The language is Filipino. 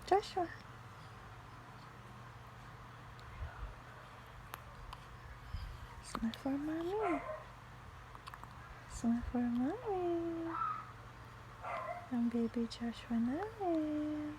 Joshua. Smile for mommy. Smile for mommy. Ang baby Joshua namin.